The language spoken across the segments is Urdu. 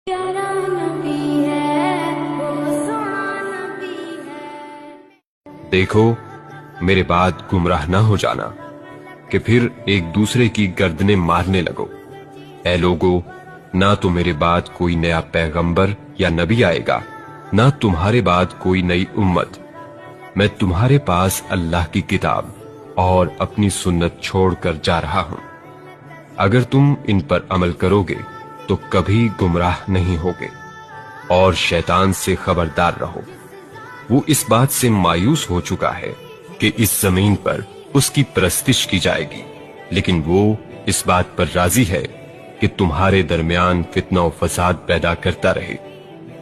پیارا نبی ہے وہ سونا نبی ہے۔ دیکھو میرے بعد گمراہ نہ ہو جانا کہ پھر ایک دوسرے کی گردنیں مارنے لگو۔ اے لوگو، نہ تو میرے بعد کوئی نیا پیغمبر یا نبی آئے گا، نہ تمہارے بعد کوئی نئی امت۔ میں تمہارے پاس اللہ کی کتاب اور اپنی سنت چھوڑ کر جا رہا ہوں۔ اگر تم ان پر عمل کرو گے تو کبھی گمراہ نہیں ہوگے، اور شیطان سے خبردار رہو۔ وہ اس بات سے مایوس ہو چکا ہے کہ اس زمین پر اس کی پرستش کی جائے گی، لیکن وہ اس بات پر راضی ہے کہ تمہارے درمیان فتنہ و فساد پیدا کرتا رہے۔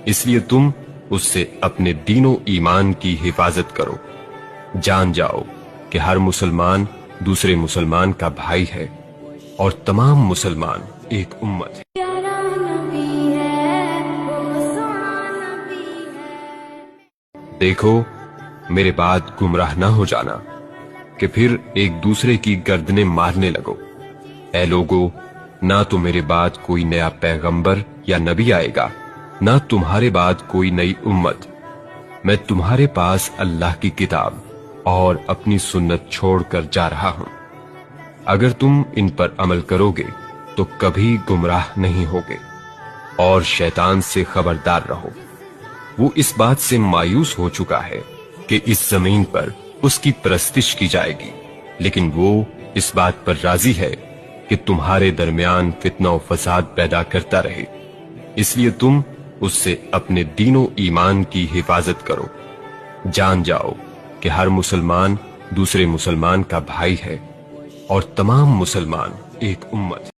اس لیے تم اس سے اپنے دین و ایمان کی حفاظت کرو۔ جان جاؤ کہ ہر مسلمان دوسرے مسلمان کا بھائی ہے، اور تمام مسلمان ایک امت ہے۔ پیارا نبی ہے وہ سونا نبی ہے۔ دیکھو میرے بعد گمراہ نہ ہو جانا کہ پھر ایک دوسرے کی گردنیں مارنے لگو۔ اے لوگو، نہ تو میرے بعد کوئی نیا پیغمبر یا نبی آئے گا، نہ تمہارے بعد کوئی نئی امت۔ میں تمہارے پاس اللہ کی کتاب اور اپنی سنت چھوڑ کر جا رہا ہوں۔ اگر تم ان پر عمل کرو گے تو کبھی گمراہ نہیں ہوگے، اور شیطان سے خبردار رہو۔ وہ اس بات سے مایوس ہو چکا ہے کہ اس زمین پر اس کی پرستش کی جائے گی، لیکن وہ اس بات پر راضی ہے کہ تمہارے درمیان فتنہ و فساد پیدا کرتا رہے۔ اس لیے تم اس سے اپنے دین و ایمان کی حفاظت کرو۔ جان جاؤ کہ ہر مسلمان دوسرے مسلمان کا بھائی ہے، اور تمام مسلمان ایک امت ہے۔